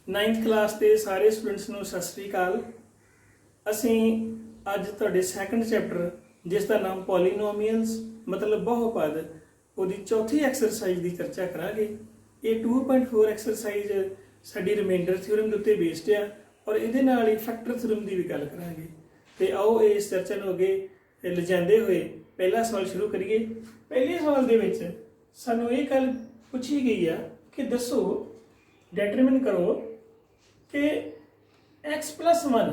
9th class के सारे students ਨੂੰ ਸਤਿ ਸ੍ਰੀ ਅਕਾਲ। ਅਸੀਂ ਅੱਜ ਤੁਹਾਡੇ ਸੈਕੰਡ ਚੈਪਟਰ ਜਿਸ ਦਾ ਨਾਮ ਪੋਲੀਨੋਮੀਅਲਸ ਮਤਲਬ ਬਹੁਪਦ ਉਹਦੀ ਚੌਥੀ ਐਕਸਰਸਾਈਜ਼ ਦੀ ਚਰਚਾ ਕਰਾਂਗੇ। ਇਹ 2.4 ਐਕਸਰਸਾਈਜ਼ ਸਾਡੀ ਰਿਮਾਈਂਡਰ ਥਿਊਰਮ ਦੇ ਉੱਤੇ ਬੇਸਡ ਆ ਔਰ ਇਹਦੇ ਨਾਲ ਹੀ ਫੈਕਟਰ ਥਿਊਰਮ ਦੀ ਵੀ ਗੱਲ ਕਰਾਂਗੇ। ਤੇ ਆਓ ਇਸ ਚਰਚਾ ਨੂੰ ਅੱਗੇ ਲਿਜਾਂਦੇ ਹੋਏ ਪਹਿਲਾ ਸਵਾਲ ਸ਼ੁਰੂ ਕਰੀਏ। ਪਹਿਲੇ ਸਵਾਲ ਦੇ ਵਿੱਚ ਸਾਨੂੰ ਇਹ ਗੱਲ ਪੁੱਛੀ ਗਈ ਆ ਕਿ ਦੱਸੋ ਡਿਟਰਮਿਨ ਕਰੋ कि x प्लस 1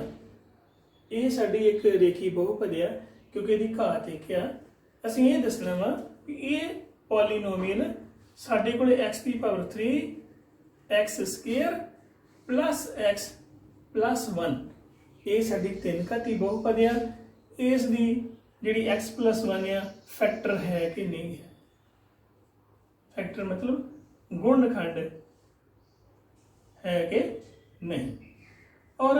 ये साडी एक रेखी बहुपद है क्योंकि इसकी घात एक आ। असीं ये दसना वा कि ये पॉलीनोमियल साडे कोले x की power 3 x square plus x plus 1 ये साडी 3 घाती बहुपद है। इस दी जिहड़ी x प्लस 1 आ फैक्टर है कि नहीं है। फैक्टर मतलब गुणनखंड है कि नहीं। और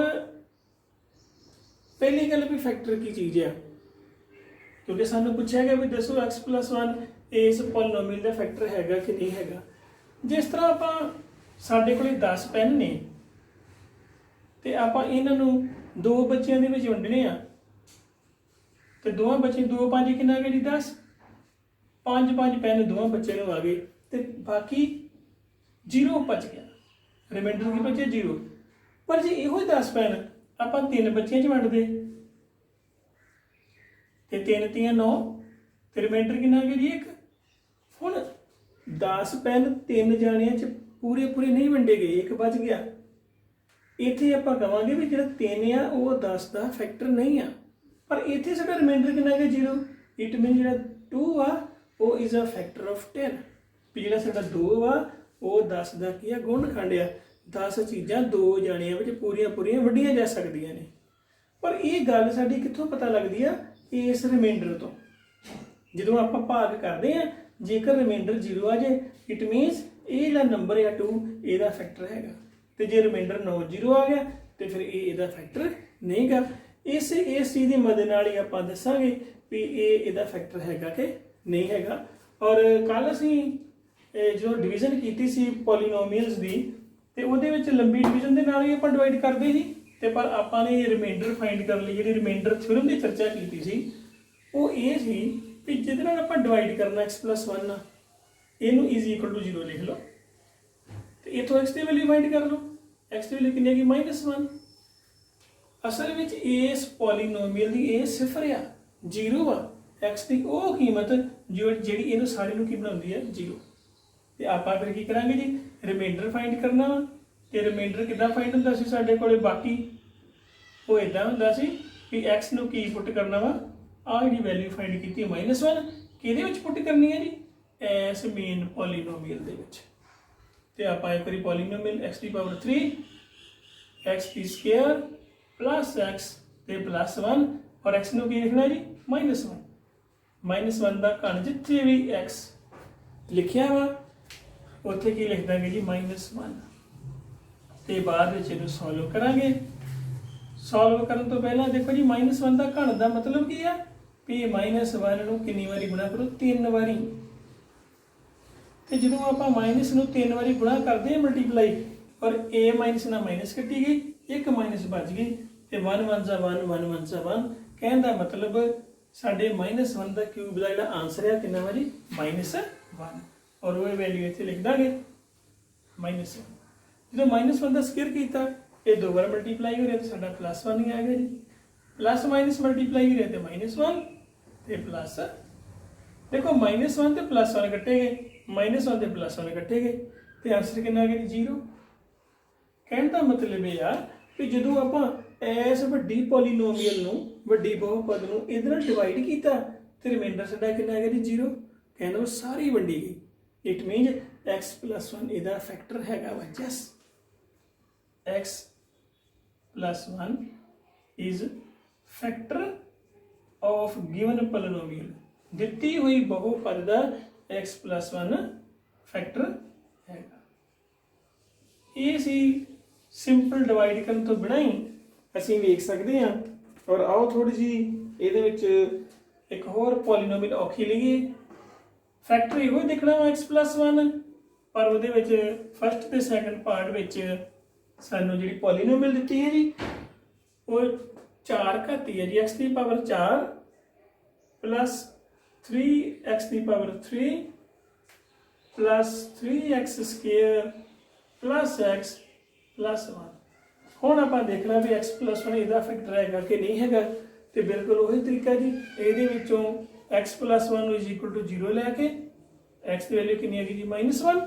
पहली गल भी फैक्टर की चीज़ है क्योंकि सानू पूछा गया भी दसो x प्लस 1 इस पॉलीनोमियल का फैक्टर हैगा कि नहीं हैगा। जिस तरह आप साडे कोले 10 पेन ने ते आप इन्हां नू दो बच्चों के विच वंडने आ ते दोवां बच्चे 2 5 कितना गए 10 5 5 पेन दोवां बच्चे नू आ गए ते बाकी 0 बच गया। रिमाइंडर की बचे 0 पर जे इहो 10 पेन आप 3 बच्चों च वंड दे ते 3 3 9 ते रिमाइंडर कितना गया जी 1। हुण 10 पेन 3 जाणियां च पूरे पूरे नहीं वंडे गए, 1 बच गया। इत्थे आपां कहांगे भी जिहड़ा 3 आ वो 10 का फैक्टर नहीं आ पर इत्थे साडा रिमाइंडर कितना गया 0। इट मीन जिहड़ा 2 आ वो इज़ अ फैक्टर ऑफ 10 भी जिहड़ा साडा 2 आ वो 10 का की है गुणनखंड आ। 10 चीज़ां 2 जाणियां विच पूरियां पूरियां वड्डियां जा सकदियां ने पर ये गल साडी कित्थों पता लगदी आ इस रिमाइंडर तो। जदों आपां भाग करदे आ जेकर रिमाइंडर 0 आ जाए इट मीनस ये जिहड़ा नंबर आ 2 इहदा फैक्टर हैगा ते जे रिमाइंडर 9 0 आ गया तो फिर ये इहदा फैक्टर नहीं गा। इस चीज़ की मदद नाल ही आपां दस्सांगे भी ये इहदा फैक्टर हैगा कि नहीं हैगा। और कल असीं जो डिवीजन की सी पॉलीनोमियल्स की तो वो लंबी डिवीजन के नाल ही आप डिवाइड करते ही तो पर आपने रिमाइंडर फाइंड कर ली जी रिमाइंडर थ्योरम की चर्चा की सी वो ये सी भी जिहदे नाल आपां डिवाइड करना x प्लस 1 आ इनू इज इक्वल टू 0 लिख लो तो इतों x की वैल्यू फाइंड कर लो। x की वैल्यू कितनी है -1। असल में इस पॉलीनोमियल की ये सिफर आ 0 आ x की वो कीमत जो जी इनू सारे नू की बनाउंदी है 0। तो आप फिर की करांगे जी रिमाइंडर फाइंड करना वा तो रिमाइंडर कितना फाइंड होंदा सी साडे कोले बाकी वो इदां होंदा सी कि x नू की पुट करना वा आ जी वैल्यू फाइंड की -1 किहदे विच पुट करनी है जी इस मेन पॉलीनोमियल दे विच। ते आप एक बारी पॉलीनोमियल x की पावर 3 x की स्क्वायर प्लस x ते प्लस 1 और x नू की लिखना जी -1 का घन जिथे भी x लिखिया वा उत्थे की लिख देंगे जी -1 ते बाद विच इहनूं सॉल्व करांगे। सॉल्व करन तो पहला देखो जी -1 का घन का मतलब की है भी -1 नूं कितनी बारी गुणा करो 3 बारी ते जदों आपां माइनस नूं 3 बारी गुणा करदे हैं मल्टीप्लाई और a माइनस ना माइनस कट्टी गई एक माइनस बच गई ते 1 1 जा 1 1 1 जा 1 कहण दा मतलब साडे -1 का क्यूब का जिहड़ा आंसर है कितना वा जी -1 और वो वैल्यू इत्थे लिख देंगे -1। जो -1 का स्क्वायर किया ये 2 बार मल्टीप्लाई हो रहा तो साडा +1 ही आ गया जी। प्लस माइनस मल्टीप्लाई हो रहा तो -1 ते प्लस देखो -1 ते +1 कट्टे गए -1 ते +1 कट्टे गए तो आंसर कितना आ गया जी 0। कहने का मतलब ये आ कि जो आप इस वड्डी पॉलीनोमियल नूं वड्डी बहुपद नूं इहदे नाल डिवाइड किया तो रिमाइंडर साडा कितना आ गया जी 0। कहना वो सारी वंडी गई इट मीन x प्लस 1 इहदा फैक्टर हैगा वा जस x plus 1 is factor of given polynomial दिती हुई बहुपद का x प्लस 1 फैक्टर हैगा। ये सी सिंपल डिवाइड करने तो बिना ही असीं वेख सकते हैं। और आओ थोड़ी जी इहदे विच एक होर पॉलीनोमियल औखी लईए फैक्टर इहो देखना वा x प्लस 1 पर वो फस्ट ते second part Sanu ji polynomial दी है जी वो 4 घाती है जी x की पावर 4 प्लस 3x की power 3 plus 3x square plus x plus 1। ਹੁਣ ਆਪਾਂ ਦੇਖਣਾ ਵੀ x + 1 ਇਹਦਾ ਫੈਕਟਰ ਹੈਗਾ ਕਿ ਨਹੀਂ ਹੈਗਾ, ਤੇ ਬਿਲਕੁਲ ਉਹੀ ਤਰੀਕਾ ਜੀ। ਇਹਦੇ ਵਿੱਚੋਂ x + 1 = 0 ਲੈ ਕੇ x ਦੀ ਵੈਲਿਊ ਕਿੰਨੀ ਹੈਗੀ ਜੀ -1,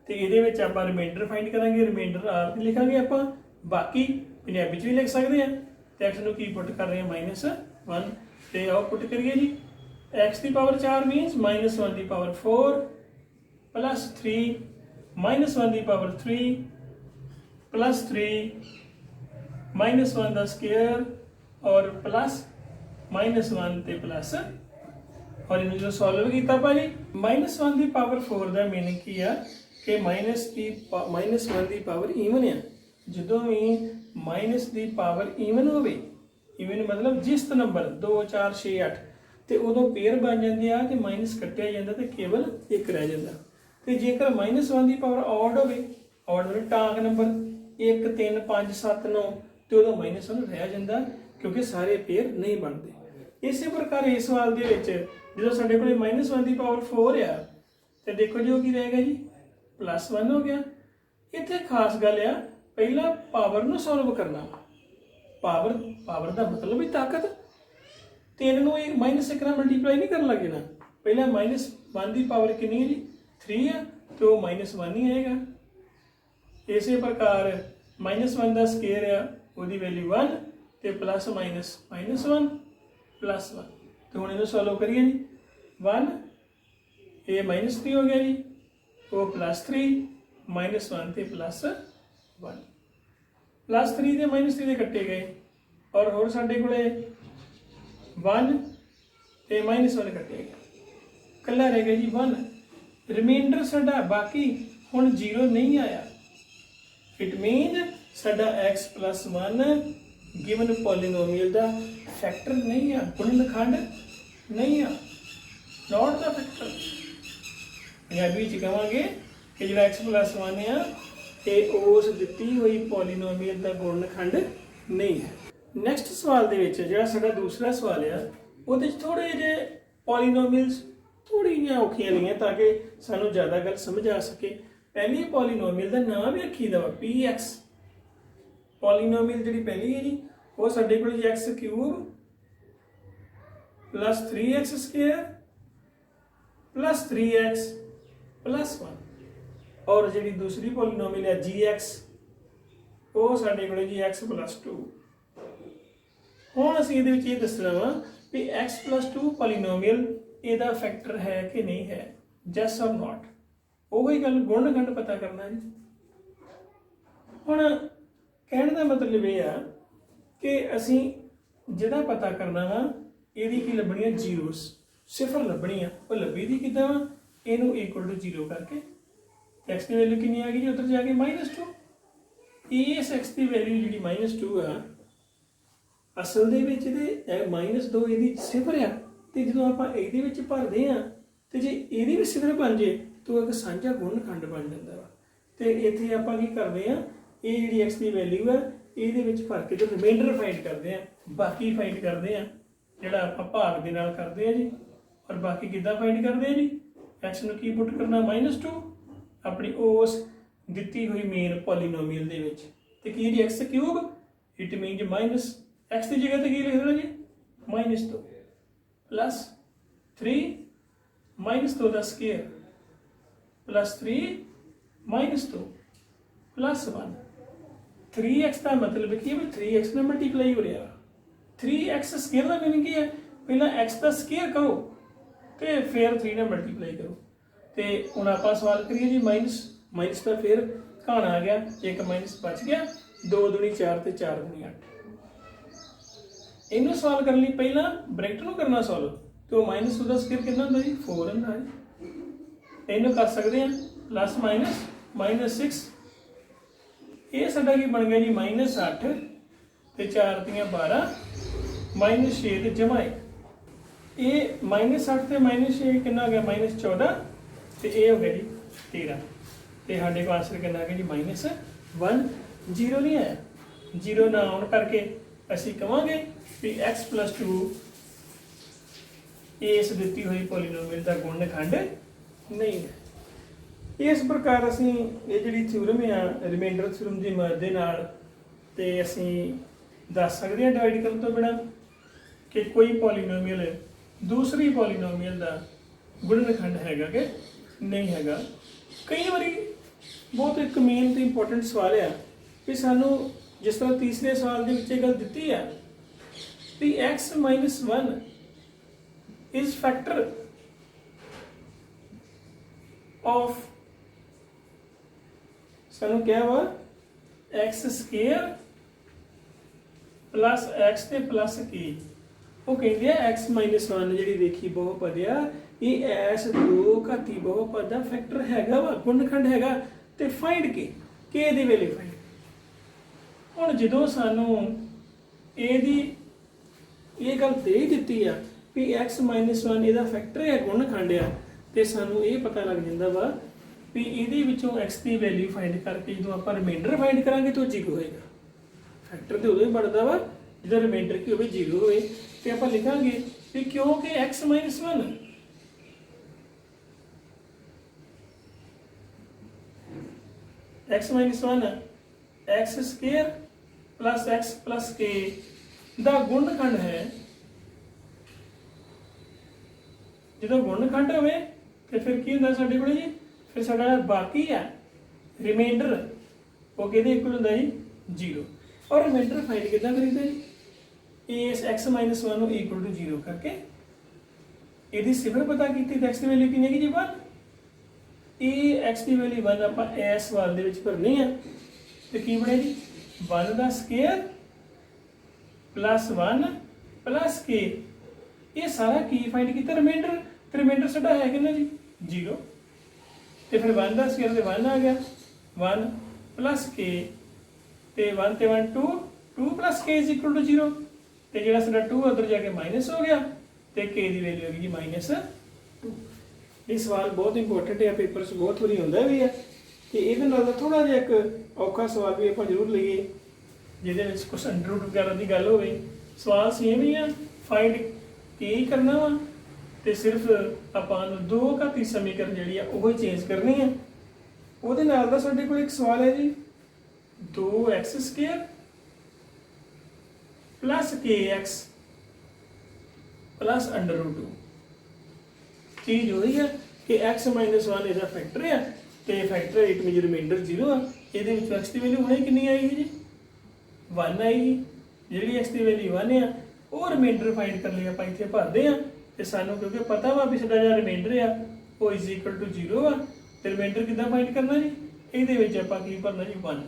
ਤੇ ਇਹਦੇ ਵਿੱਚ ਆਪਾਂ ਰਿਮਾਈਂਡਰ ਫਾਈਂਡ ਕਰਾਂਗੇ। ਰਿਮਾਈਂਡਰ r ਤੇ ਲਿਖਾਂਗੇ ਆਪਾਂ, ਬਾਕੀ ਪੰਜਾਬੀ ਚ ਵੀ ਲਿਖ ਸਕਦੇ ਆ। ਤੇ x ਨੂੰ ਕੀ ਪੁੱਟ ਕਰ ਰਹੇ ਆ -1, ਤੇ ਆਓ ਪੁੱਟ ਕਰੀਏ ਜੀ। x ਦੀ ਪਾਵਰ 4 ਮੀਨਸ -1 ਦੀ ਪਾਵਰ 4 प्लस 3 -1 ਦੀ ਪਾਵਰ 3 प्लस 3 -1 ਦਾ ਸਕੁਅਰ और प्लस -1 ਤੇ प्लस, और ਇਹਨੂੰ ਜੋ ਸੋਲਵ ਕੀਤਾ ਭਾਜੀ -1 ਦੀ ਪਾਵਰ 4 ਦਾ ਮੀਨਿੰਗ ਕੀ ਆ ਕਿ -1 ਦੀ ਪਾਵਰ ਈਵਨ ਆ। ਜਦੋਂ ਵੀ ਮਾਈਨਸ ਦੀ ਪਾਵਰ ਈਵਨ ਹੋਵੇ, ਈਵਨ ਮਤਲਬ ਜਿਸ ਨੰਬਰ 2 4 6 8 ਤੇ ਉਦੋਂ ਪੇਅਰ ਬਣ ਜਾਂਦੇ ਆ ਤੇ ਮਾਈਨਸ ਕੱਟਿਆ ਜਾਂਦਾ ਤੇ ਕੇਵਲ ਇੱਕ ਰਹਿ ਜਾਂਦਾ। ਤੇ ਜੇਕਰ -1 ਦੀ ਪਾਵਰ ਆਡ ਹੋਵੇ, ਆਡ ਮਤਲਬ ਟਾਂਕ ਨੰਬਰ 1 3 5 7 9 ਤੇ ਉਦੋਂ -1 ਰਹਿ ਜਾਂਦਾ ਕਿਉਂਕਿ ਸਾਰੇ ਪੇਅਰ ਨਹੀਂ ਬਣਦੇ। ਇਸੇ ਪ੍ਰਕਾਰ ਇਸ ਸਵਾਲ ਦੇ ਵਿੱਚ ਜਦੋਂ ਸਾਡੇ ਕੋਲੇ -1 ਦੀ ਪਾਵਰ 4 ਆ ਤੇ ਦੇਖੋ ਜੀ ਉਹ ਕੀ ਰਹੇਗਾ ਜੀ +1 ਹੋ ਗਿਆ। ਇੱਥੇ ਖਾਸ ਗੱਲ ਆ, ਪਹਿਲਾਂ ਪਾਵਰ ਨੂੰ ਸੋਲਵ ਕਰਨਾ। ਪਾਵਰ ਦਾ ਮਤਲਬ ਹੀ ਤਾਕਤ। 3 ਨੂੰ ਇਹ -1 ਨਾਲ ਮਲਟੀਪਲਾਈ ਨਹੀਂ ਕਰਨ ਲੱਗੇ ਨਾ, ਪਹਿਲਾਂ -1 ਦੀ ਪਾਵਰ ਕਿੰਨੀ ਹੈ ਜੀ 3 ਆ ਤੇ ਉਹ -1 ਹੀ ਆਏਗਾ। ਇਸੇ ਪ੍ਰਕਾਰ -1 ਦਾ ਸਕੁਅਰ ਆ ਉਹਦੀ ਵੈਲਿਊ 1 ਤੇ ਪਲੱਸ ਮਾਈਨਸ -1 प्लस 1। तो हम इन्हें सॉल्व करिए जी। 1 ये -3 हो गया जी, वो +3 -1 ते +1 +3 ते -3 ਦੇ ਕੱਟੇ ਗਏ और ਹੋਰ ਸਾਡੇ ਕੋਲੇ 1 ਤੇ -1 ਕੱਟੇ ਗਏ, ਕੱਲਾ ਰਹਿ ਗਿਆ ਜੀ 1। रिमाइंडर साडा बाकी हुण 0 नहीं आया, इट मीन साडा x + 1 गिवन पॉलीनोमियल दा फैक्टर नहीं है, गुणनखंड नहीं है, नॉट द फैक्टर। पंजाबी च कहांगे कि जिहड़ा x + 1 है ते उस दित्ती हुई पॉलीनोमियल दा गुणनखंड नहीं है। नैक्सट सवाल दे विच जिहड़ा साडा दूसरा सवाल है उहदे च थोड़े जे पॉलीनोमियल्स थोड़ी जी औखियां लियां ताकि सानू ज़्यादा गल समझ आ सके। पहली पॉलीनोमियल का नाम भी रखी दा px। पॉलीनोमियल जी पहली है जी वो साडे कोल x³ + 3x² + 3x + 1 और जी दूसरी पॉलीनोमियल है gx वो साडे कोल जी x + 2। हुण असीं इहदे विच इह दसना वा भी x + 2 पॉलीनोमियल ਇਹਦਾ फैक्टर है कि नहीं है, जस और नॉट। वही गल गुणनखंड पता करना जी। हुण कहने का मतलब ये आ कि असी जिहड़ा पता करना वा इहदी की लभनी है जीरोस, सिफर लभनी है। वो लभी दी किदां वा, इहनूं = 0 करके x की वैल्यू कितनी आ गई जी उधर जाके -2। इस x की वैल्यू जी -2 आ असल दे विच इहदे -2 इहदी सिफर आ ਤੇ ਜਦੋਂ ਆਪਾਂ ਇਹਦੇ ਵਿੱਚ ਭਰਦੇ ਆ ਤੇ ਜੇ ਇਹਦੀ ਵੀ ਸਿਫਰ ਬਣ ਜੇ ਤਾਂ ਇੱਕ ਸਾਂਝਾ ਗੁਣਨਖੰਡ ਬਣ ਜਾਂਦਾ ਵਾ। ਤੇ ਇੱਥੇ ਆਪਾਂ ਕੀ ਕਰਦੇ ਆ, ਇਹ ਜਿਹੜੀ x ਦੀ ਵੈਲਿਊ ਆ ਇਹਦੇ ਵਿੱਚ ਭਰ ਕੇ ਤੇ ਰਿਮਾਈਂਡਰ ਫਾਈਂਡ ਕਰਦੇ ਆ, ਬਾਕੀ ਫਾਈਂਡ ਕਰਦੇ ਆ ਜਿਹੜਾ ਆਪਾਂ ਭਾਗ ਦੇ ਨਾਲ ਕਰਦੇ ਆ ਜੀ। ਔਰ ਬਾਕੀ ਕਿੱਦਾਂ ਫਾਈਂਡ ਕਰਦੇ ਆ ਜੀ, x ਨੂੰ ਕੀ ਪੁੱਟ ਕਰਨਾ -2 ਆਪਣੀ ਉਸ ਦਿੱਤੀ ਹੋਈ ਮੇਨ ਪੋਲੀਨੋਮੀਅਲ ਦੇ ਵਿੱਚ ਤੇ ਕੀ ਜੀ x³ it means minus x ਦੀ ਜਗ੍ਹਾ ਤੇ ਕੀ ਲਿਖ ਦੇਣਾ ਜੀ -2 प्लस 3 -2 का स्क्वायर प्लस 3 -2 प्लस 1। 3x का मतलब की है 3x में मल्टीप्लाई हो रहा। 3x स्क्वायर का मीनिंग की है पहला x का स्क्वायर करो तो फिर 3 ने मल्टीप्लाई करो। तो हम आप सवाल करिए जी माइनस का फिर घाना आ गया, एक माइनस बच गया, 2 दूनी 4 तो 4 दूनी 8। इन्हों सवाल करने लिए पहला ब्रैकेट में करना सॉल्व तो -2 का स्क्वायर कितना होता जी 4 होता है। इन्हों कर सकते हैं प्लस माइनस -6। ये साडा की बन गया जी -8 ते 4 ਦੀਆਂ 12 -6 ते जमा 1। ये -8 ते -6 कितना हो गया -14 ते ये हो गया जी 13। ਤੇ ਸਾਡੇ ਕੋਲ ਆਨਸਰ ਕਿੰਨਾ ਆ ਗਿਆ ਜੀ -1। 0 ਨਹੀਂ ਆਇਆ। 0 ਨਾ ਆਉਣ ਕਰਕੇ ਅਸੀਂ ਕਵਾਂਗੇ ਵੀ x + 2 ਇਸ ਦਿੱਤੀ ਹੋਈ ਪੋਲੀਨੋਮੀਅਲ ਦਾ ਗੁਣਨਖੰਡ ਨਹੀਂ ਹੈ। ਇਸ ਪ੍ਰਕਾਰ ਅਸੀਂ ਇਹ ਜਿਹੜੀ ਥਿਊਰਮ ਆ ਰਿਮਾਈਂਡਰ ਥਿਊਰਮ ਦੀ ਮਦਦ ਦੇ ਨਾਲ ਤੇ ਅਸੀਂ ਦੱਸ ਸਕਦੇ ਹਾਂ ਡਿਵਾਈਡ ਕਰਨ ਤੋਂ ਬਿਨਾਂ ਕਿ ਕੋਈ ਪੋਲੀਨੋਮੀਅਲ ਦੂਸਰੀ ਪੋਲੀਨੋਮੀਅਲ ਦਾ ਗੁਣਨਖੰਡ ਹੈਗਾ ਕਿ ਨਹੀਂ ਹੈਗਾ। ਕਈ ਵਾਰੀ ਬਹੁਤ ਇੱਕ ਮੇਨ ਤੇ ਇੰਪੋਰਟੈਂਟ ਸਵਾਲ ਆ ਕਿ ਸਾਨੂੰ ਜਿਸ ਤਰ੍ਹਾਂ ਤੀਸਰੇ ਸਵਾਲ ਦੇ ਵਿੱਚ ਇਹ ਗੱਲ ਦਿੱਤੀ ਆ ਵੀ x - 1 is factor of ਸਾਨੂੰ ਕਿਹਾ ਵਾ x² plus x ਤੇ plus k। ਉਹ ਕਹਿੰਦੇ ਆ x - 1 ਜਿਹੜੀ ਵੇਖੀ ਬਹੁਪਦ ਆ ਇਹ ਐਸ ਦੋ ਘਾਤੀ ਬਹੁਪਦ ਦਾ ਫੈਕਟਰ ਹੈਗਾ ਵਾ, ਗੁਣਨਖੰਡ ਹੈਗਾ ਤੇ ਫਾਈਂਡ k ਦੀ ਵੈਲਿਊ ਫਾਈਂਡ। ਹੁਣ ਜਦੋਂ ਸਾਨੂੰ ਇਹਦੀ ਇਹ ਗੱਲ ਦੇ ਹੀ ਦਿੱਤੀ ਆ ਵੀ x - 1 ਇਹਦਾ ਫੈਕਟਰ ਹੈ, ਗੁਣਨਖੰਡ ਆ, ਤੇ ਸਾਨੂੰ ਇਹ ਪਤਾ ਲੱਗ ਜਾਂਦਾ ਵਾ ਵੀ ਇਹਦੇ ਵਿੱਚੋਂ x ਦੀ ਵੈਲਿਊ ਫਾਈਂਡ ਕਰਕੇ ਜਦੋਂ ਆਪਾਂ ਰਿਮਾਈਂਡਰ ਫਾਈਂਡ ਕਰਾਂਗੇ ਤਾਂ 0 ਹੋਏਗਾ। ਫੈਕਟਰ ਤੇ ਉਦੋਂ ਹੀ ਬਣਦਾ ਵਾ ਜਦੋਂ ਰਿਮਾਈਂਡਰ ਕੀ ਹੋਵੇ 0 ਹੋਵੇ। ਤੇ ਆਪਾਂ ਲਿਖਾਂਗੇ ਵੀ ਕਿਉਂਕਿ x - 1 x - 1 x² plus x plus k ਦਾ ਗੁਣਨਖੰਡ ਹੈ। ਜਦੋਂ ਗੁਣਨਖੰਡ ਹੋਵੇ ਤੇ ਫਿਰ ਕੀ ਹੁੰਦਾ ਸਾਡੇ ਕੋਲ ਜੀ, ਫਿਰ ਸਾਡਾ ਬਾਕੀ ਆ ਰਿਮਾਈਂਡਰ ਉਹ ਕਿਹਦੇ ਇਕੁਅਲ ਹੁੰਦਾ ਜੀ 0। ਔਰ ਰਿਮਾਈਂਡਰ ਫਾਈਂਡ ਕਿੱਦਾਂ ਕਰੀਦਾ ਜੀ, ਇਸ x - 1 ਨੂੰ ਇਕੁਅਲ ਟੂ 0 ਕਰਕੇ ਇਹਦੀ ਸਿਫਰ ਪਤਾ ਕੀਤੀ ਤੇ x ਦੀ ਵੈਲਿਊ ਕਿੰਨੀ ਹੈਗੀ ਜੀ 1। ਇਹ x ਦੀ ਵੈਲਿਊ 1 ਆਪਾਂ ਇਸ ਸਵਾਲ ਦੇ ਵਿੱਚ ਭਰਨੀ ਆ ਤੇ ਕੀ ਬਣਿਆ ਜੀ 1 ਦਾ ਸਕੁਅਰ plus 1 plus k। ਇਹ ਸਾਰਾ ਕੀ ਫਾਈਂਡ ਕੀਤਾ ਰਿਮਾਈਂਡਰ, ਤੇ ਰਿਮਾਈਂਡਰ ਸਾਡਾ ਹੈ ਕਿੰਨਾ ਜੀ 0। ਤੇ ਫਿਰ 1 ਦਾ ਸਕੁਅਰ ਤੇ 1 ਆ ਗਿਆ 1 plus k ਤੇ 1 ਤੇ 1 2 2 plus k is equal to 0। ਤੇ ਜਿਹੜਾ ਸਾਡਾ 2 ਉਧਰ ਜਾ ਕੇ ਮਾਈਨਸ ਹੋ ਗਿਆ ਤੇ k ਦੀ ਵੈਲਿਊ ਹੈਗੀ ਜੀ -2। ਇਹ ਸਵਾਲ ਬਹੁਤ ਇੰਪੋਰਟੈਂਟ ਹੈ, ਪੇਪਰ 'ਚ ਬਹੁਤ ਵਾਰੀ ਹੁੰਦਾ ਵੀ ਹੈ ਤੇ ਇਹਦੇ ਨਾਲ ਦਾ ਥੋੜਾ ਜਿਹਾ ਇੱਕ ਔਖਾ ਸਵਾਲ ਵੀ ਆਪਾਂ ਜ਼ਰੂਰ ਲਈਏ ਜਿਹਦੇ ਵਿੱਚ ਕੁਝ ਅੰਡਰ ਰੂਟ ਵਗੈਰਾ ਦੀ ਗੱਲ ਹੋਵੇ। ਸਵਾਲ ਸੇਮ ਹੀ ਆ, ਫਾਈਂਡ ਕੀ ਕਰਨਾ ਵਾ ਤੇ ਸਿਰਫ ਆਪਾਂ ਨੂੰ ਦੋ ਘਾਤੀ ਸਮੀਕਰਨ ਜਿਹੜੀ ਆ ਉਹ ਹੀ ਚੇਂਜ ਕਰਨੀ ਆ। ਉਹਦੇ ਨਾਲ ਦਾ ਸਾਡੇ ਕੋਲ ਇੱਕ ਸਵਾਲ ਹੈ ਜੀ 2x² plus kx plus √2। ਚੀਜ਼ ਉਹੀ ਹੈ ਕਿ x - 1 ਇਹਦਾ ਫੈਕਟਰ ਆ ਤੇ ਫੈਕਟਰ ਇਟ ਮੀਨ ਰਿਮਾਈਂਡਰ 0 ਆ। ਇਹਦੇ ਵਿੱਚ x ਦੀ ਵੈਲਿਊ ਹੁਣੇ ਕਿੰਨੀ ਆਈ ਜੀ 1 ਆਈ। ਜਿਹੜੀ x ਦੀ ਵੈਲਿਊ 1 ਆ ਉਹ ਰਿਮਾਈਂਡਰ ਫਾਈਂਡ ਕਰ ਲਈ ਆਪਾਂ ਇੱਥੇ ਭਰਦੇ ਆ ਤੇ ਸਾਨੂੰ ਕਿਉਂਕਿ ਪਤਾ ਵਾ ਵੀ ਸਾਡਾ ਜਿਹੜਾ ਰਿਮਾਈਂਡਰ ਆ ਉਹ ਇਜ਼ ਇਕੁਅਲ ਟੂ 0 ਆ ਤੇ ਰਿਮਾਈਂਡਰ ਕਿੱਦਾਂ ਫਾਈਂਡ ਕਰਨਾ ਜੀ, ਇਹਦੇ ਵਿੱਚ ਆਪਾਂ ਕੀ ਭਰਨਾ ਜੀ 1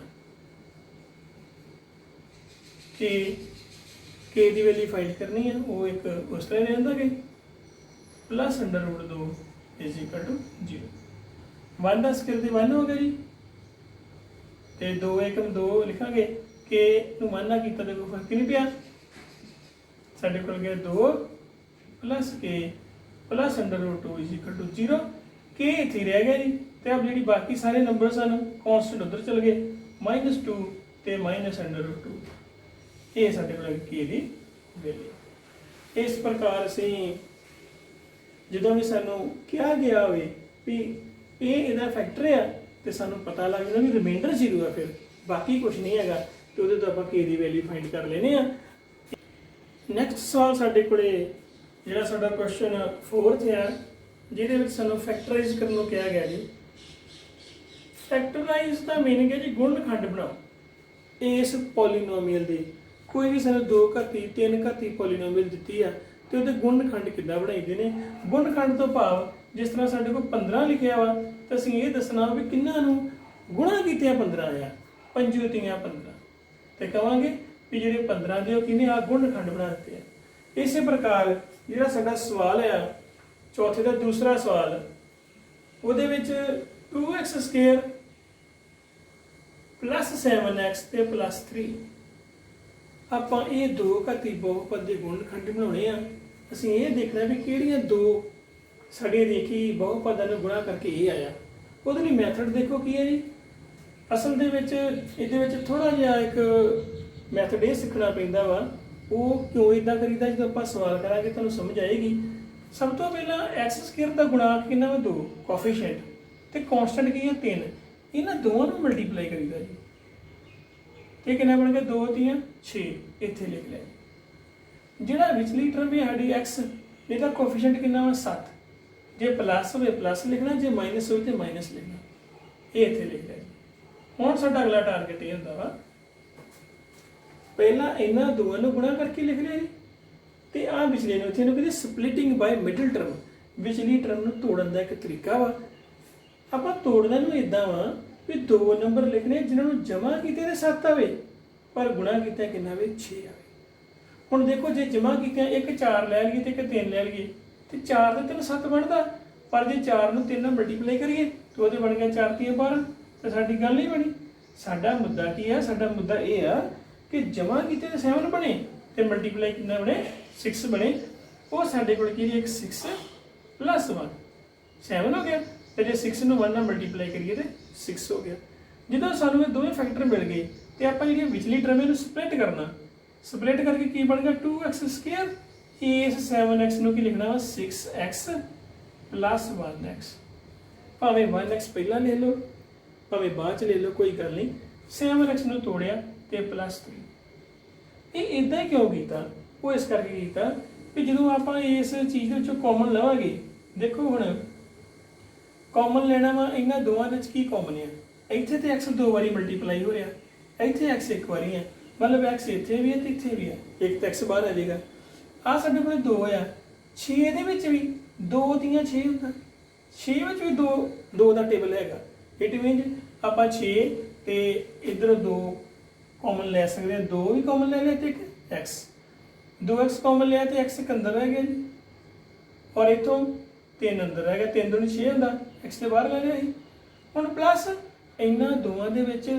ਤੇ k ਦੀ ਵੈਲਿਊ ਫਾਈਂਡ ਕਰਨੀ ਆ ਉਹ ਇੱਕ ਉਸ ਤਰ੍ਹਾਂ ਰਹਿੰਦਾ ਕਿ plus √2 is equal to 0। 1 the square ਤੇ 1 ਹੋ ਗਿਆ ਜੀ ਤੇ 2 ਏਕਮ 2 ਲਿਖਾਂਗੇ k ਨੂੰ 1 ਨਾਲ ਕੀਤਾ ਤੇ ਕੋਈ ਫਰਕ ਨਹੀਂ ਪਿਆ। ਸਾਡੇ ਕੋਲ ਗਿਆ 2 plus k plus √2 is equal to 0। k ਇੱਥੇ ਰਹਿ ਗਿਆ ਜੀ ਤੇ अब ਜਿਹੜੀ ਬਾਕੀ ਸਾਰੇ ਨੰਬਰ ਸਨ ਕਨਸਟੈਂਟ ਉਧਰ ਚਲ ਗਏ -2 ਤੇ -√2। ਇਹ ਸਾਡੇ ਕੋਲ k ਦੀ ਵੈਲਿਊ। ਇਸ ਪ੍ਰਕਾਰ ਅਸੀਂ ਜਦੋਂ ਵੀ ਸਾਨੂੰ ਕਿਹਾ ਗਿਆ ਹੋਵੇ ਵੀ ਇਹ ਇਹਦਾ ਫੈਕਟਰ ਆ ਤੇ ਸਾਨੂੰ ਪਤਾ ਲੱਗ ਜਾਂਦਾ ਵੀ ਰਿਮਾਈਂਡਰ 0 ਆ, ਫਿਰ ਬਾਕੀ ਕੁਝ ਨਹੀਂ ਹੈਗਾ ਤੇ ਉਹਦੇ ਤੋਂ ਆਪਾਂ k ਦੀ ਵੈਲਿਊ ਫਾਈਂਡ ਕਰ ਲੈਨੇ ਆ। ਨੈਕਸਟ ਸਵਾਲ ਸਾਡੇ ਕੋਲੇ ਜਿਹੜਾ ਸਾਡਾ ਕੁਐਸਚਨ 4th ਆ ਜਿਹਦੇ ਵਿੱਚ ਸਾਨੂੰ ਫੈਕਟਰਾਈਜ਼ ਕਰਨ ਨੂੰ ਕਿਹਾ ਗਿਆ ਜੀ। ਫੈਕਟਰਾਈਜ਼ ਦਾ ਮੀਨਿੰਗ ਹੈ ਜੀ ਗੁਣਨਖੰਡ ਬਣਾਓ ਇਸ ਪੋਲੀਨੋਮੀਅਲ ਦੇ। ਕੋਈ ਵੀ ਸਾਨੂੰ 2 ਘਾਤੀ 3 ਘਾਤੀ ਪੋਲੀਨੋਮੀਅਲ ਦਿੱਤੀ ਆ ਤੇ ਉਹਦੇ ਗੁਣਨਖੰਡ ਕਿੱਦਾਂ ਬਣਾਈਦੇ ਨੇ। ਗੁਣਨਖੰਡ ਤੋਂ ਭਾਵ ਜਿਸ ਤਰ੍ਹਾਂ ਸਾਡੇ ਕੋਲ 15 ਲਿਖਿਆ ਵਾ ਤਾਂ ਅਸੀਂ ਇਹ ਦੱਸਣਾ ਵੀ ਕਿੰਨਾਂ ਨੂੰ ਗੁਣਾ ਕੀਤੇ ਆ 15 ਆ, 5 ਤੀਆਂ 15 ਤੇ ਕਵਾਂਗੇ ਵੀ ਜਿਹੜੇ 15 ਦੇ ਉਹ ਕਿਹਨੇ ਆ ਗੁਣਨਖੰਡ ਬਣਾ ਦਿੱਤੇ ਆ। ਇਸੇ ਪ੍ਰਕਾਰ ਜਿਹੜਾ ਸਾਡਾ ਸਵਾਲ ਆ ਚੌਥੇ ਦਾ ਦੂਸਰਾ ਸਵਾਲ ਉਹਦੇ ਵਿੱਚ 2x² plus 7x ਤੇ +3 ਆਪਾਂ ਇਹ ਦੋ ਘਾਤੀ ਬਹੁਪਦ ਦੇ ਗੁਣਨਖੰਡ ਬਣਾਉਣੇ ਆ। ਅਸੀਂ ਇਹ ਦੇਖਣਾ ਵੀ ਕਿਹੜੀਆਂ ਦੋ ਸਾਡੀਆਂ ਦੇਖੀ ਬਹੁਪਦਾਂ ਨੂੰ ਗੁਣਾ ਕਰਕੇ ਇਹ ਆਇਆ। ਉਹਦੇ ਲਈ ਮੈਥਡ ਦੇਖੋ ਕੀ ਹੈ ਜੀ। ਅਸਲ ਦੇ ਵਿੱਚ ਇਹਦੇ ਵਿੱਚ ਥੋੜਾ ਜਿਹਾ ਇੱਕ ਮੈਥਡ ਇਹ ਸਿੱਖਣਾ ਪੈਂਦਾ ਵਾ। ਉਹ ਕਿਉਂ ਇਦਾਂ ਕਰੀਦਾ, ਜਦੋਂ ਆਪਾਂ ਸਵਾਲ ਕਰਾਂਗੇ ਤੁਹਾਨੂੰ ਸਮਝ ਆਏਗੀ। ਸਭ ਤੋਂ ਪਹਿਲਾਂ ਐਕਸ ਸਕੁਅਰ ਦਾ ਗੁਣਾਂਕ ਕਿੰਨਾ ਵਾ 2 ਕੋਫੀਸ਼ੀਐਂਟ, ਤੇ ਕਾਂਸਟੈਂਟ ਕੀ ਹੈ 3। ਇਹਨਾਂ ਦੋਵਾਂ ਨੂੰ ਮਲਟੀਪਲਾਈ ਕਰੀਦਾ ਜੀ। ਇਹ ਕਿੰਨਾ ਬਣ ਗਿਆ 2 3 6, ਇੱਥੇ ਲਿਖ ਲਿਆ। ਜਿਹੜਾ ਵਿਚਲੀ ਟਰਮ ਹੈ ਸਾਡੀ x, ਇਹਦਾ ਕੋਫੀਸ਼ੀਐਂਟ ਕਿੰਨਾ ਵਾ 7। ਜੇ ਪਲੱਸ ਹੋਵੇ ਪਲੱਸ ਲਿਖਣਾ, ਜੇ ਮਾਈਨਸ ਹੋਵੇ ਤੇ ਮਾਈਨਸ ਲਿਖਣਾ। ਇਹ ਇੱਥੇ ਲਿਖ ਲਿਆ ਜੀ। ਹੁਣ ਸਾਡਾ ਅਗਲਾ ਟਾਰਗੇਟ ਇਹ ਹੁੰਦਾ ਵਾ, ਪਹਿਲਾਂ ਇਹਨਾਂ ਦੋਵਾਂ ਨੂੰ ਗੁਣਾ ਕਰਕੇ ਲਿਖ ਲਿਆ ਜੀ, ਤੇ ਆਹ ਵਿਚਲੇ ਨੂੰ ਇੱਥੇ ਨੂੰ ਕਹਿੰਦੇ ਸਪਲਿਟਿੰਗ ਬਾਈ ਮਿਡਲ ਟਰਮ। ਵਿਚਲੀ ਟਰਮ ਨੂੰ ਤੋੜਨ ਦਾ ਇੱਕ ਤਰੀਕਾ ਵਾ। ਆਪਾਂ ਤੋੜਨ ਨੂੰ ਇਦਾਂ ਵਾ ਵੀ 2 ਨੰਬਰ ਲਿਖਣੇ ਜਿਨ੍ਹਾਂ ਨੂੰ ਜਮਾ ਕੀਤੇ ਤੇ 7 ਆਵੇ, ਪਰ ਗੁਣਾ ਕੀਤਾ ਕਿੰਨਾ ਆਵੇ 6 ਆਵੇ। ਹੁਣ ਦੇਖੋ ਜੇ ਜਮਾ ਕੀਤਿਆਂ ਇੱਕ 4 ਲੈ ਲਈਏ ਤੇ ਇੱਕ 3 ਲੈ ਲਈਏ, ਤੇ 4 ਤੇ 3 7 ਬਣਦਾ, ਪਰ ਜੇ 4 ਨੂੰ 3 ਨਾਲ ਮਲਟੀਪਲਾਈ ਕਰੀਏ ਤਾਂ ਉਹਦੇ ਬਣ ਗਿਆ 4 3 12, ਤੇ ਸਾਡੀ ਗੱਲ ਨਹੀਂ ਬਣੀ। ਸਾਡਾ ਮੁੱਦਾ ਕੀ ਆ? ਸਾਡਾ ਮੁੱਦਾ ਇਹ ਆ ਕਿ ਜਮਾ ਕੀਤੇ ਤੇ 7 ਬਣੇ ਤੇ ਮਲਟੀਪਲਾਈ ਕਿੰਨਾ ਬਣੇ 6 ਬਣੇ। ਉਹ ਸਾਡੇ ਕੋਲ ਕੀ ਇੱਕ 6 plus 1 7 ਹੋ ਗਿਆ, ਤੇ ਜੇ 6 ਨੂੰ 1 ਨਾਲ ਮਲਟੀਪਲਾਈ ਕਰੀਏ ਤੇ 6 ਹੋ ਗਿਆ। ਜਦੋਂ ਸਾਨੂੰ ਇਹ ਦੋਵੇਂ ਫੈਕਟਰ ਮਿਲ ਗਏ ਤੇ ਆਪਾਂ ਜਿਹੜੀ ਵਿਚਲੀ ਟਰਮ ਇਹਨੂੰ ਸਪਲਿਟ ਕਰਨਾ। ਸਪਲਿਟ ਕਰਕੇ ਕੀ ਬਣ ਗਿਆ 2x ਸਕੁਅਰ। ਇਸ 7x ਨੂੰ ਕੀ ਲਿਖਣਾ ਵਾ 6x plus 1x। ਭਾਵੇਂ 1x ਪਹਿਲਾਂ ਲੈ ਲਓ ਭਾਵੇਂ ਬਾਅਦ ਚ ਲੈ ਲਓ, ਕੋਈ ਗੱਲ ਨਹੀਂ। 7x ਨੂੰ ਤੋੜਿਆ ਤੇ +3। ਇਹ ਇਦਾਂ ਹੀ ਕਿਉਂ ਕੀਤਾ? ਉਹ ਇਸ ਕਰਕੇ ਕੀਤਾ ਕਿ ਜਦੋਂ ਆਪਾਂ ਇਸ ਚੀਜ਼ ਦੇ ਵਿੱਚੋਂ ਕਾਮਨ ਲਵਾਂਗੇ, ਦੇਖੋ ਹੁਣ ਕਾਮਨ ਲੈਣਾ ਵਾ, ਇਹਨਾਂ ਦੋਵਾਂ ਵਿੱਚ ਕੀ ਕਾਮਨ ਹੈ? ਇੱਥੇ ਤੇ x 2 ਵਾਰੀ ਮਲਟੀਪਲਾਈ ਹੋ ਰਿਹਾ, ਇੱਥੇ x 1 ਵਾਰੀ ਹੈ, ਮਤਲਬ x ਇੱਥੇ ਵੀ ਹੈ ਤੇ ਇੱਥੇ ਵੀ ਹੈ। ਇੱਕ ਤਾਂ x ਬਾਹਰ ਆ ਜਾਏਗਾ। ਆਹ ਸਾਡੇ ਕੋਲ 2 ਆ, 6 ਦੇ ਵਿੱਚ ਵੀ 2 3 6 ਹੁੰਦਾ, 6 ਵਿੱਚ ਵੀ 2 ਦਾ ਟੇਬਲ ਹੈਗਾ। ਇਟ ਮੀਨਸ ਆਪਾਂ 6 ਤੇ ਇਧਰ 2 ਕਾਮਨ ਲੈ ਸਕਦੇ ਹਾਂ। 2 ਵੀ ਕਾਮਨ ਲੈ ਲਿਆ ਤੇ ਇੱਕ x, 2x ਕਾਮਨ ਲਿਆ ਤੇ x ਇੱਕ ਅੰਦਰ ਰਹਿ ਗਿਆ ਜੀ, ਔਰ ਇਥੋਂ 3 ਅੰਦਰ ਰਹਿ ਗਿਆ। 3 2 6 ਹੁੰਦਾ, x ਦੇ ਬਾਹਰ ਲੈ ਲਿਆ ਸੀ। ਹੁਣ ਪਲੱਸ ਇਹਨਾਂ ਦੋਵਾਂ ਦੇ ਵਿੱਚ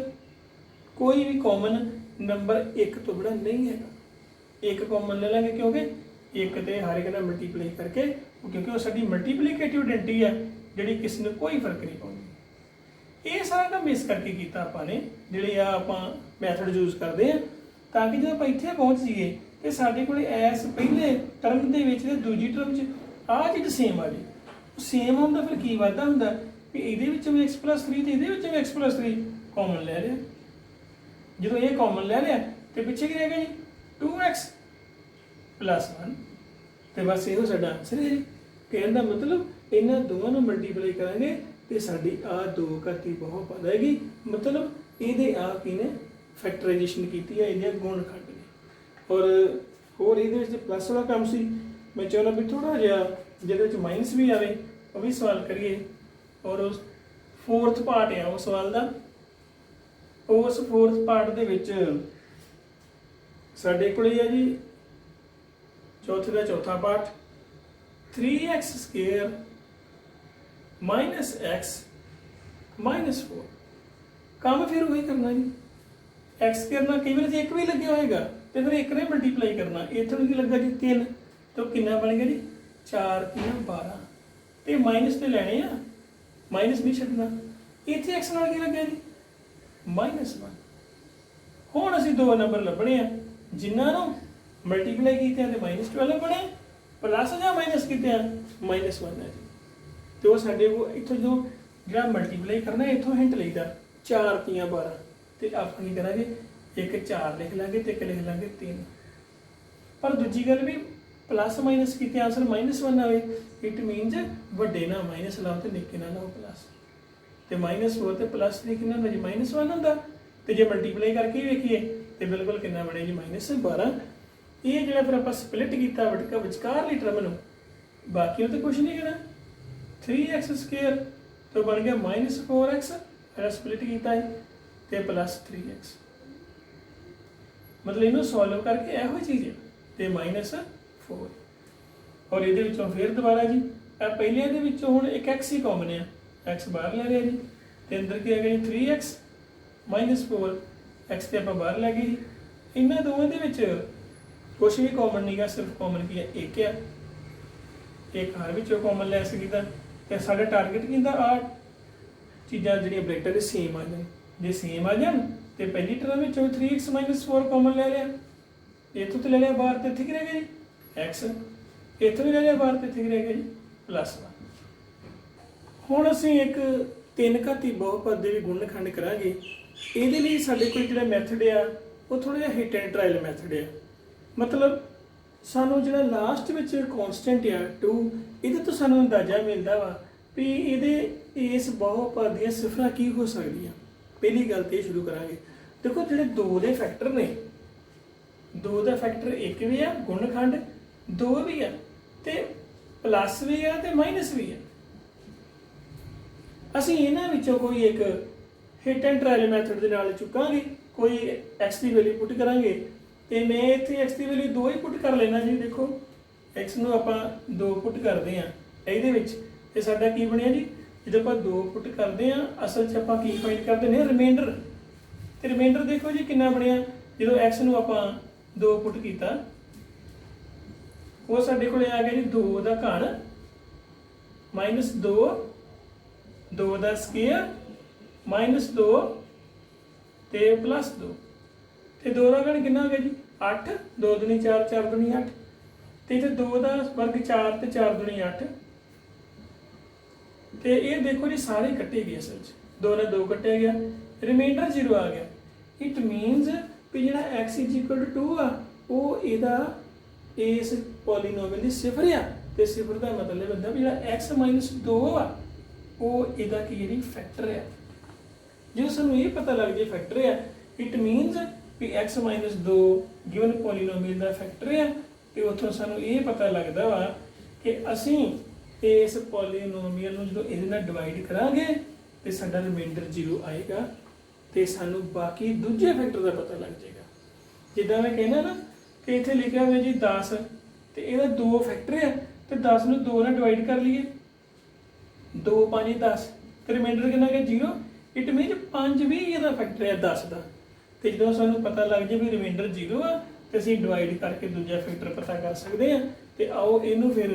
ਕੋਈ ਵੀ ਕਾਮਨ ਨੰਬਰ 1 ਤੋਂ ਬੜਾ ਨਹੀਂ ਹੈਗਾ। 1 ਕਾਮਨ ਲੈ ਲਾਂਗੇ ਕਿਉਂਕਿ 1 ਤੇ ਹਰ ਇੱਕ ਨਾਲ ਮਲਟੀਪਲਾਈ ਕਰਕੇ, ਕਿਉਂਕਿ ਉਹ ਸਾਡੀ ਮਲਟੀਪਲੀਕੇਟਿਵ ਆਇਡੈਂਟੀ ਹੈ ਜਿਹੜੀ ਕਿਸੇ ਨੂੰ ਕੋਈ ਫਰਕ ਨਹੀਂ ਪਾਉਂਦੀ। ਇਹ ਸਾਰਾ ਕੰਮ ਇਸ ਕਰਕੇ ਕੀਤਾ ਆਪਾਂ ਨੇ, ਜਿਹੜੇ ਆ ਆਪਾਂ ਮੈਥਡ ਯੂਜ਼ ਕਰਦੇ ਆ, ਤਾਂ ਕਿ ਜਦੋਂ ਆਪਾਂ ਇੱਥੇ ਪਹੁੰਚ ਜਾਈਏ ਤੇ ਸਾਡੇ ਕੋਲ ਐਸ ਪਹਿਲੇ ਟਰਮ ਦੇ ਵਿੱਚ ਤੇ ਦੂਜੀ ਟਰਮ 'ਚ ਆਹ ਚੀਜ਼ ਸੇਮ ਆ ਜੀ। ਸੇਮ ਹੁੰਦਾ ਫਿਰ ਕੀ ਵਾਧਾ ਹੁੰਦਾ ਵੀ ਇਹਦੇ ਵਿੱਚ ਵੀ x + 3 ਤੇ ਇਹਦੇ ਵਿੱਚ ਵੀ x + 3 ਕਾਮਨ ਲੈ ਲਿਆ। ਜਦੋਂ ਇਹ ਕਾਮਨ ਲੈ ਲਿਆ ਤੇ ਪਿੱਛੇ ਕੀ ਰਹਿ ਗਿਆ ਜੀ 2x + 1, ਤੇ ਬਸ ਇਹੋ ਸਾਡਾ ਆਨਸਰ ਹੈ ਜੀ। ਕਹਿਣ ਦਾ ਮਤਲਬ ਇਹਨਾਂ ਦੋਵਾਂ ਨੂੰ ਮਲਟੀਪਲਾਈ ਕਰਾਂਗੇ ਤੇ ਸਾਡੀ ਆ 2 ਘਾਤੀ ਬਹੁਤ ਵੱਧ ਆਏਗੀ। ਮਤਲਬ ਇਹਦੇ ਆ ਕੀ ਨੇ ਫੈਕਟਰਾਈਜੇਸ਼ਨ ਕੀਤੀ ਹੈ, ਇਹਦੇ ਗੁਣ ਕੱਢ ਲਏ। ਔਰ ਹੋਰ ਇਹਦੇ ਵਿੱਚ ਪਲੱਸ ਵਾਲਾ ਕੰਮ ਸੀ, ਮੈਂ ਚਾਹੁੰਦਾ ਵੀ ਥੋੜਾ ਜਿਹਾ ਜਿਹਦੇ ਵਿੱਚ ਮਾਈਨਸ ਵੀ ਆਵੇ ਉਹ ਵੀ ਸਵਾਲ ਕਰੀਏ। ਔਰ ਉਸ 4th ਪਾਰਟ ਆ ਉਹ ਸਵਾਲ ਦਾ। ਉਸ 4th ਪਾਰਟ ਦੇ ਵਿੱਚ ਸਾਡੇ ਕੋਲ ਹੀ ਆ ਜੀ ਚੌਥੇ ਦਾ ਚੌਥਾ ਪਾਰਟ 3x ਸਕੁਅਰ -x -4। ਕੰਮ ਫਿਰ ਉਹੀ ਕਰਨਾ ਜੀ। x ਕਰਨਾ ਕਈ ਵਾਰ ਜੇ ਇੱਕ ਵੀ ਲੱਗਿਆ ਹੋਏਗਾ ਤੇ ਫਿਰ ਇੱਕ ਨੇ ਮਲਟੀਪਲਾਈ ਕਰਨਾ। ਇੱਥੇ ਨੂੰ ਕੀ ਲੱਗਾ ਜੀ 3, ਤੇ ਕਿੰਨਾ ਬਣ ਗਿਆ ਜੀ 4 3 12, ਤੇ ਮਾਈਨਸ ਤੇ ਲੈਣੇ ਆ, ਮਾਈਨਸ ਨਹੀਂ ਛੱਡਣਾ। ਇੱਥੇ x ਨਾਲ ਕੀ ਲੱਗਿਆ ਜੀ -1। ਹੁਣ ਅਸੀਂ 2 ਨੰਬਰ ਲੱਭਣੇ ਆ ਜਿਨ੍ਹਾਂ ਨੂੰ ਮਲਟੀਪਲਾਈ ਕੀਤੇ ਤੇ -12 ਬਣੇ, ਪਲੱਸ ਜਾਂ ਮਾਈਨਸ ਕੀਤੇ ਆ -1 ਹੈ ਜੀ। ਤੇ ਉਹ ਸਾਡੇ ਕੋਲ ਇੱਥੋਂ ਜਦੋਂ ਜਿਹੜਾ ਮਲਟੀਪਲਾਈ ਕਰਨਾ ਇੱਥੋਂ ਹਿੰਟ ਲਈਦਾ 4 3 12, ਤੇ ਆਪਾਂ ਕੀ ਕਰਾਂਗੇ ਇੱਕ 4 ਲਿਖ ਲਾਂਗੇ ਤੇ ਇੱਕ ਲਿਖ ਲਾਂਗੇ 3। ਪਰ ਦੂਜੀ ਗੱਲ ਵੀ ਪਲੱਸ ਮਾਈਨਸ ਕੀਤੇ ਆਨਸਰ -1 ਆਵੇ, ਇਟ ਮੀਨਸ ਵੱਡੇ ਨਾਲ ਮਾਈਨਸ ਲਾਓ ਤੇ ਨਿੱਕੇ ਨਾਲ ਲਾਓ ਪਲੱਸ। ਤੇ -4 ਤੇ +3 ਕਿੰਨਾ ਹੁੰਦਾ ਜੀ -1 ਹੁੰਦਾ। ਤੇ ਜੇ ਮਲਟੀਪਲਾਈ ਕਰਕੇ ਹੀ ਵੇਖੀਏ ਤੇ ਬਿਲਕੁਲ ਕਿੰਨਾ ਬਣੇ ਜੀ -12। ਇਹ ਜਿਹੜਾ ਫਿਰ ਆਪਾਂ ਸਪਲਿਟ ਕੀਤਾ ਵਿਚਕਾਰਲੀ ਟਰਮ ਨੂੰ, ਬਾਕੀ ਉਹ ਤਾਂ ਕੁਝ ਨਹੀਂ ਕਰਨਾ। 3x ਸਕੁਅਰ ਤੋਂ ਬਣ ਗਿਆ -4x, ਜਿਹੜਾ ਸਪਲਿਟ ਕੀਤਾ ਹੈ, ਤੇ +3x। ਮਤਲਬ ਇਹਨੂੰ ਸੋਲਵ ਕਰਕੇ ਇਹੋ ਚੀਜ਼ ਹੈ ਤੇ -4। ਔਰ ਇਹਦੇ ਵਿੱਚੋਂ ਫਿਰ ਦੁਬਾਰਾ ਜੀ ਇਹ ਪਹਿਲੇ ਦੇ ਵਿੱਚੋਂ ਹੁਣ ਇੱਕ x ਹੀ ਕਾਮਨ ਹੈ, x ਬਾਹਰ ਲੈ ਲਿਆ ਜੀ, ਤੇ ਅੰਦਰ ਕੀ ਆ ਗਿਆ ਜੀ 3x -4, x ਤੇ ਆਪਾਂ ਬਾਹਰ ਲੈ ਗਏ ਜੀ। ਇਹਨਾਂ ਦੋਵਾਂ ਦੇ ਵਿੱਚ ਕੁਛ ਵੀ ਕਾਮਨ ਨਹੀਂਗਾ, ਸਿਰਫ ਕਾਮਨ ਕੀ ਹੈ ਇੱਕ ਆ, ਇੱਕ ਹਰ ਵਿੱਚੋਂ ਕਾਮਨ ਲੈ ਸਕੀਦਾ। ਤੇ ਸਾਡਾ ਟਾਰਗੇਟ ਕੀ ਹੁੰਦਾ 8, ਚੀਜ਼ਾਂ ਜਿਹੜੀਆਂ ਬ੍ਰੈਕਟਾਂ ਦੇ ਸੇਮ ਆ ਜਾਣ। ਜੇ ਸੇਮ ਆ ਜਾਣ ਤੇ ਪਹਿਲੀ ਟਰਮ ਵਿੱਚੋਂ 3x - 4 ਕਾਮਨ ਲੈ ਲਿਆ, ਇੱਥੋਂ ਤੇ ਲੈ ਲਿਆ ਬਾਹਰ, ਤੇ ਇੱਥੇ ਕੀ ਰਹਿ ਗਿਆ ਜੀ x, ਇੱਥੋਂ ਵੀ ਲੈ ਲਿਆ ਬਾਹਰ, ਤੇ ਇੱਥੇ ਕੀ ਰਹਿ ਗਿਆ ਜੀ +1। ਹੁਣ ਅਸੀਂ ਇੱਕ 3 ਘਾਤੀ ਬਹੁਪਦ ਦੇ ਵੀ ਗੁਣਨਖੰਡ ਕਰਾਂਗੇ। ਇਹਦੇ ਲਈ ਸਾਡੇ ਕੋਲ ਜਿਹੜਾ ਮੈਥਡ ਆ ਉਹ ਥੋੜਾ ਜਿਹਾ ਹਿੱਟ ਐਂਡ ਟਰਾਇਲ ਮੈਥਡ ਆ। ਮਤਲਬ ਸਾਨੂੰ ਜਿਹੜਾ ਲਾਸਟ ਵਿੱਚ ਕਨਸਟੈਂਟ ਆ 2, ਇਹਦੇ ਤੋਂ ਸਾਨੂੰ ਅੰਦਾਜ਼ਾ ਮਿਲਦਾ ਵਾ ਵੀ ਇਹਦੇ ਇਸ ਬਹੁਪਦ ਦੀਆਂ ਸਿਫਰਾਂ ਕੀ ਹੋ ਸਕਦੀਆਂ। ਪਹਿਲੀ ਗੱਲ ਤੇ ਸ਼ੁਰੂ ਕਰਾਂਗੇ। ਦੇਖੋ ਜਿਹੜੇ 2 ਦੇ ਫੈਕਟਰ ਨੇ, 2 ਦਾ ਫੈਕਟਰ 1 ਵੀ ਆ, ਗੁਣਨਖੰਡ 2 ਵੀ ਆ, ਤੇ ਪਲੱਸ ਵੀ ਆ ਤੇ ਮਾਈਨਸ ਵੀ ਆ। ਅਸੀਂ ਇਹਨਾਂ ਵਿੱਚੋਂ ਕੋਈ ਇੱਕ ਹਿੱਟ ਐਂਡ ਟਰਾਇਲ ਮੈਥਡ ਦੇ ਨਾਲ ਚੁੱਕਾਂਗੇ। ਕੋਈ x ਦੀ ਵੈਲਿਊ ਪੁੱਟ ਕਰਾਂਗੇ, ਤੇ ਮੈਂ ਇੱਥੇ x ਦੀ ਵੈਲਿਊ 2 ਹੀ ਪੁੱਟ ਕਰ ਲੈਣਾ ਜੀ। ਦੇਖੋ x ਨੂੰ ਆਪਾਂ 2 ਪੁੱਟ ਕਰਦੇ ਆ ਇਹਦੇ ਵਿੱਚ, ਤੇ ਸਾਡਾ ਕੀ ਬਣਿਆ ਜੀ, ਜਦੋਂ ਆਪਾਂ 2 ਪੁੱਟ ਕਰਦੇ ਆ ਅਸਲ 'ਚ ਆਪਾਂ ਕੀ ਫਾਈਂਡ ਕਰਦੇ ਨੇ, ਰਿਮਾਈਂਡਰ। ਤੇ ਰਿਮਾਈਂਡਰ ਦੇਖੋ ਜੀ ਕਿੰਨਾ ਬਣਿਆ, ਜਦੋਂ x ਨੂੰ ਆਪਾਂ 2 ਪੁੱਟ ਕੀਤਾ, ਉਹ ਸਾਡੇ ਕੋਲੇ ਆ ਗਿਆ ਜੀ 2 ਦਾ ਘਣ -2, 2 ਦਾ ਸਕੁਅਰ -2 ਤੇ +2, ਤੇ 2 ਦਾ ਘਣ ਕਿੰਨਾ ਹੋ ਗਿਆ ਜੀ 8, 2 ਦੂਣੀ 4, 4 ਦੂਣੀ 8, ਤੇ ਇੱਥੇ 2 ਦਾ ਵਰਗ 4 ਤੇ 4 ਦੂਣੀ 8। ਤੇ ਇਹ ਦੇਖੋ ਜੀ ਸਾਰੇ ਕੱਟੇ ਗਏ ਅਸਲ 'ਚ, 2 ਨਾਲ 2 ਕੱਟਿਆ ਗਿਆ, ਰਿਮਾਈਂਡਰ 0 ਆ ਗਿਆ। ਇਟ ਮੀਨਸ ਵੀ ਜਿਹੜਾ x = 2 ਆ ਉਹ ਇਹਦਾ ਇਸ ਪੋਲੀਨੋਮੀਅਲ ਦੀ ਸਿਫਰ ਆ, ਤੇ ਸਿਫਰ ਦਾ ਮਤਲਬ ਹੁੰਦਾ ਵੀ ਜਿਹੜਾ x - 2 ਆ ਉਹ ਇਹਦਾ ਕੀ ਜਿਹੜੀ ਫੈਕਟਰ ਆ। ਜੇ ਸਾਨੂੰ ਇਹ ਪਤਾ ਲੱਗ ਜੇ ਫੈਕਟਰ ਆ, it means we x - 2 given polynomial ਦਾ ਫੈਕਟਰ ਆ, ਤੇ ਉੱਥੋਂ ਸਾਨੂੰ ਇਹ ਪਤਾ ਲੱਗਦਾ ਵਾ ਕਿ ਅਸੀਂ ਇਸ ਪੋਲੀਨੋਮੀਅਲ ਨੂੰ ਜਦੋਂ ਇਹਦੇ ਨਾਲ ਡਿਵਾਈਡ ਕਰਾਂਗੇ ਤੇ ਸਾਡਾ ਰਿਮਾਈਂਡਰ 0 ਆਏਗਾ, ਤੇ ਸਾਨੂੰ ਬਾਕੀ ਦੂਜੇ ਫੈਕਟਰ ਦਾ ਪਤਾ ਲੱਗ ਜਾਏਗਾ। ਜਿੱਦਾਂ ਮੈਂ ਕਹਿੰਦਾ ਨਾ ਕਿ ਇੱਥੇ ਲਿਖਿਆ ਹੋਇਆ ਜੀ 10, ਤੇ ਇਹਦਾ 2 ਫੈਕਟਰ ਆ, ਤੇ 10 ਨੂੰ 2 ਨਾਲ ਡਿਵਾਈਡ ਕਰ ਲਈਏ, 2 5 10, ਤੇ ਰਿਮਾਈਂਡਰ ਕਿੰਨਾ ਗਿਆ 0। ਇਟ ਮੀਨਸ 5 ਵੀ ਇਹਦਾ ਫੈਕਟਰ ਹੈ 10 ਦਾ। ਤੇ ਜਦੋਂ ਸਾਨੂੰ ਪਤਾ ਲੱਗ ਜੇ ਵੀ ਰਿਮਾਈਂਡਰ 0 ਆ, ਤੇ ਅਸੀਂ ਡਿਵਾਈਡ ਕਰਕੇ ਦੂਜਾ ਫੈਕਟਰ ਪਤਾ ਕਰ ਸਕਦੇ ਆ। ਤੇ ਆਓ ਇਹਨੂੰ ਫਿਰ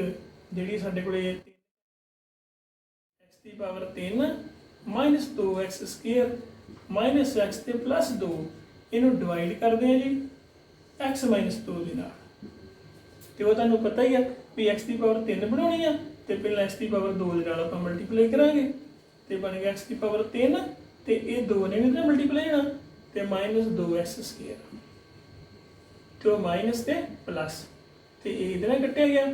ਜਿਹੜੀ ਸਾਡੇ ਕੋਲੇ x ਦੀ ਪਾਵਰ 3 -2x ਸਕੁਅਰ -x ਤੇ +2, ਇਹਨੂੰ ਡਿਵਾਈਡ ਕਰਦੇ ਆ ਜੀ x - 2 ਦੇ ਨਾਲ। ਤੇ ਉਹ ਤੁਹਾਨੂੰ ਪਤਾ ਹੀ ਆ ਵੀ x ਦੀ ਪਾਵਰ 3 ਬਣਾਉਣੀ ਆ, ਤੇ ਪਹਿਲਾਂ x ਦੀ ਪਾਵਰ 2 ਦੇ ਨਾਲ ਆਪਾਂ ਮਲਟੀਪਲਾਈ ਕਰਾਂਗੇ, ਤੇ ਬਣ ਗਿਆ x ਦੀ ਪਾਵਰ 3, ਤੇ ਇਹ 2 ਨੇ ਵੀ ਤਾਂ ਮਲਟੀਪਲਾਈ ਹੋਣਾ, ਤੇ -2x ਸਕੁਅਰ, ਤੇ ਉਹ ਮਾਈਨਸ ਤੇ ਪਲੱਸ, ਤੇ ਇਹ ਇਹਦੇ ਨਾਲ ਕੱਟਿਆ ਗਿਆ।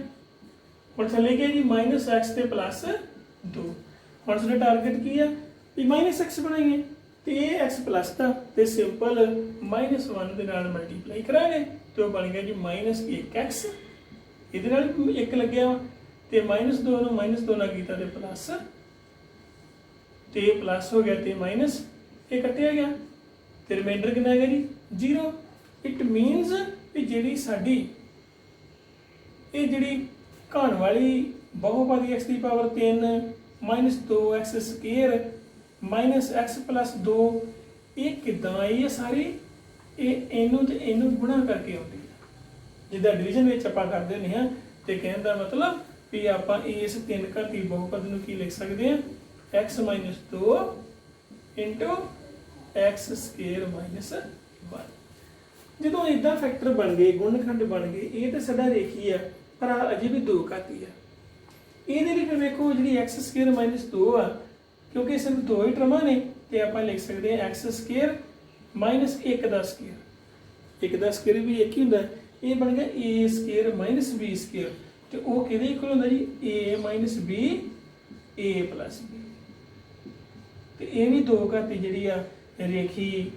ਹੁਣ ਥੱਲੇ ਗਿਆ ਜੀ -x ਤੇ +2। ਹੁਣ ਸਾਡਾ ਟਾਰਗੇਟ ਕੀ ਆ ਵੀ -x ਬਣਾਈਏ, ਤੇ ਇਹ x ਪਲੱਸ ਦਾ, ਤੇ ਸਿੰਪਲ -1 ਦੇ ਨਾਲ ਮਲਟੀਪਲਾਈ ਕਰਾਂਗੇ, ਤੇ ਉਹ ਬਣ ਗਿਆ ਜੀ -1x, ਇਹਦੇ ਨਾਲ 1 ਲੱਗਿਆ ਵਾ, ਤੇ -2 ਨੂੰ -2 ਨਾਲ ਕੀਤਾ ਤੇ ਪਲੱਸ, ਤੇ ਪਲੱਸ ਹੋ ਗਿਆ ਤੇ ਮਾਈਨਸ, ਇਹ ਕੱਟਿਆ ਗਿਆ, ਤੇ ਰਿਮਾਈਂਡਰ ਕਿੰਨਾ ਹੈਗਾ ਜੀ 0। ਇਟ ਮੀਨਸ ਵੀ ਜਿਹੜੀ ਸਾਡੀ ਇਹ ਜਿਹੜੀ ਘਣ ਵਾਲੀ ਬਹੁਪਦੀ x ਦੀ ਪਾਵਰ 3 -2x ਸਕੁਅਰ -x + 2, ਇਹ ਕਿੱਦਾਂ ਆਈ ਹੈ ਸਾਰੀ, ਇਹ ਇਹਨੂੰ ਤੇ ਇਹਨੂੰ ਗੁਣਾ ਕਰਕੇ ਆਉਂਦੀ ਹੈ। ਜਿੱਦਾਂ ਡਿਵੀਜ਼ਨ ਵਿੱਚ ਆਪਾਂ ਕਰਦੇ ਹੁੰਦੇ ਹਾਂ, ਤੇ ਕਹਿਣ ਦਾ ਮਤਲਬ ਵੀ ਆਪਾਂ ਇਸ 3 ਘਾਤੀ ਬਹੁਪਦ ਨੂੰ ਕੀ ਲਿਖ ਸਕਦੇ ਹਾਂ, x - 2 x ਸਕੁਅਰ -1। ਜਦੋਂ ਇਦਾਂ ਫੈਕਟਰ ਬਣ ਗਏ, ਗੁਣਨਖੰਡ ਬਣ ਗਏ, ਇਹ ਤਾਂ ਸਾਡਾ ਰੇਖੀ ਆ, ਪਰ ਅਜੇ ਵੀ 2 ਘਾਤੀ ਆ। ਇਹਦੇ ਲਈ ਫਿਰ ਵੇਖੋ ਜਿਹੜੀ x ਸਕੁਅਰ -2 ਆ, ਕਿਉਂਕਿ ਸਿਰਫ 2 ਹੀ ਟਰਮਾਂ ਨੇ, ਤੇ ਆਪਾਂ ਲਿਖ ਸਕਦੇ ਹਾਂ x ਸਕੁਅਰ -1 ਦਾ ਸਕੁਅਰ। 1 ਦਾ ਸਕੁਅਰ ਵੀ 1 ਹੀ ਹੁੰਦਾ, ਇਹ ਬਣ ਗਿਆ a ਸਕੁਅਰ -b ਸਕੁਅਰ, ਤੇ ਉਹ ਕਿਹਦੇ ਇਕੁਅਲ ਹੁੰਦਾ ਜੀ a - b a + b। ਤੇ ਇਹ ਵੀ 2 ਘਾਤੀ ਜਿਹੜੀ ਆ ਰੇਖੀ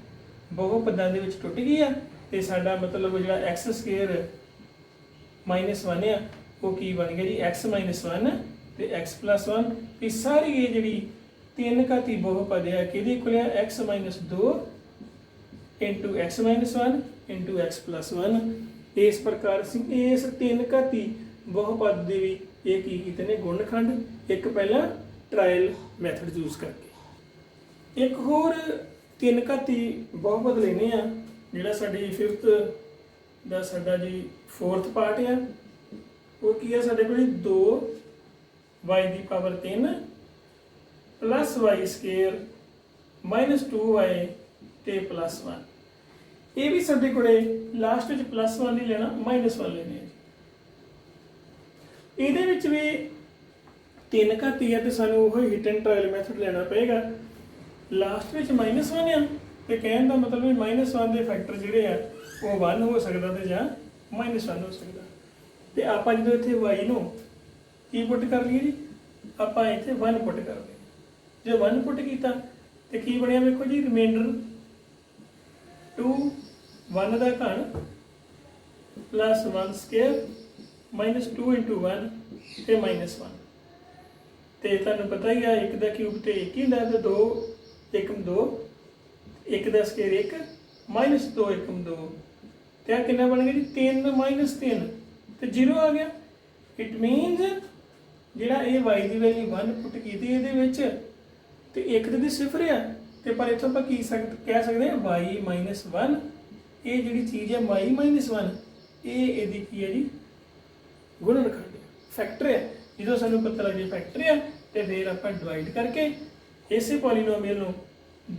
ਬਹੁਪਦਾਂ ਦੇ ਵਿੱਚ ਟੁੱਟ ਗਈ ਆ, ਤੇ ਸਾਡਾ ਮਤਲਬ ਜਿਹੜਾ x ਸਕੁਅਰ -1 ਆ ਉਹ ਕੀ ਬਣ ਗਿਆ ਜੀ x - 1 ਤੇ x + 1। ਇਹ ਸਾਰੀ ਇਹ ਜਿਹੜੀ 3 ਘਾਤੀ ਬਹੁਪਦ ਆ ਕਿਹਦੇ ਇਕੁਅਲ ਆ, x - 2 x - 1 x + 1। ਇਸ ਪ੍ਰਕਾਰ ਅਸੀਂ ਇਸ 3 ਘਾਤੀ ਬਹੁਪਦ ਦੇ ਵੀ ਇਹ ਕੀ ਕੀਤੇ ਨੇ, ਗੁਣਨਖੰਡ। ਇੱਕ ਪਹਿਲਾਂ ਟਰਾਇਲ ਮੈਥਡ ਯੂਜ਼ ਕਰਕੇ। ਇੱਕ ਹੋਰ 3 ਘਾਤੀ ਬਹੁਪਦ ਲੈਨੇ ਆ, ਜਿਹੜਾ ਸਾਡੀ 5th ਦਾ ਸਾਡਾ ਜੀ 4th ਪਾਰਟ ਆ। ਉਹ ਕੀ ਆ ਸਾਡੇ ਕੋਲ 2y ਦੀ power 3 plus y square minus 2y ਤੇ प्लस 1। ਇਹ ਵੀ ਸਾਡੇ ਕੋਲੇ ਲਾਸਟ ਵਿੱਚ प्लस 1 ਨਹੀਂ ਲੈਣਾ, माइनस 1 ਲੈਣੇ ਆ। ਇਹਦੇ ਵਿੱਚ ਵੀ 3 ਘਾਤੀ ਹੈ ਤੇ ਸਾਨੂੰ ਉਹ ਹਿਟ ਐਂਡ ਟ੍ਰਾਇਲ ਮੈਥਡ ਲੈਣਾ ਪਏਗਾ। ਲਾਸਟ ਵਿੱਚ -1 ਆ ਤੇ ਕਹਿਣ ਦਾ ਮਤਲਬ ਵੀ -1 ਦੇ ਫੈਕਟਰ ਜਿਹੜੇ ਆ ਉਹ 1 ਹੋ ਸਕਦਾ ਤੇ ਜਾਂ -1 ਹੋ ਸਕਦਾ। ਤੇ ਆਪਾਂ ਜਦੋਂ ਇੱਥੇ y ਨੂੰ ਕੀ ਪੁੱਟ ਕਰ ਲਈਏ ਜੀ, ਆਪਾਂ ਇੱਥੇ 1 ਪੁੱਟ ਕਰ ਲਈਏ। ਜੇ 1 ਪੁੱਟ ਕੀਤਾ ਤੇ ਕੀ ਬਣਿਆ ਵੇਖੋ ਜੀ, ਰਿਮਾਈਂਡਰ 2 1 ਦਾ ਘਨ ਪਲੱਸ 1 ਸਕੁਅਰ माइनस 2 × 1 ਤੇ -1। ਤੇ ਤੁਹਾਨੂੰ ਪਤਾ ਹੀ ਆ 1 ਦਾ ਕਿਊਬ ਤੇ 1 ਹੀ ਹੁੰਦਾ ਤੇ 2 1 2 1 ਦਾ ਸਕੁਅਰ 1 -2 1 2 ਤੇ ਆ ਕਿੰਨਾ ਬਣ ਗਿਆ ਜੀ 3 -3 ਤੇ 0 ਆ ਗਿਆ। ਇਟ ਮੀਨਸ ਜਿਹੜਾ ਇਹ y ਦੀ ਵੈਲਿਊ 1 ਪੁੱਟ ਕੀਤੀ ਇਹਦੇ ਵਿੱਚ ਤੇ 1 ਤੇ ਸਿਫਰ ਆ ਤੇ ਪਰ ਇੱਥੋਂ ਆਪਾਂ ਕੀ ਕਹਿ ਸਕਦੇ ਆ y -1। ਇਹ ਜਿਹੜੀ ਚੀਜ਼ ਹੈ y -1 ਇਹ ਇਹਦੀ ਕੀ ਹੈ ਜੀ ਗੁਣਨਖੰਡ ਫੈਕਟਰ ਹੈ। ਜਦੋਂ ਸਾਨੂੰ ਪਤਾ ਲੱਗ ਜਾਏ ਫੈਕਟਰ ਹੈ ਤੇ ਫਿਰ ਆਪਾਂ ਡਿਵਾਈਡ ਕਰਕੇ ਇਸੇ ਪੋਲੀਨੋਮੀਅਲ ਨੂੰ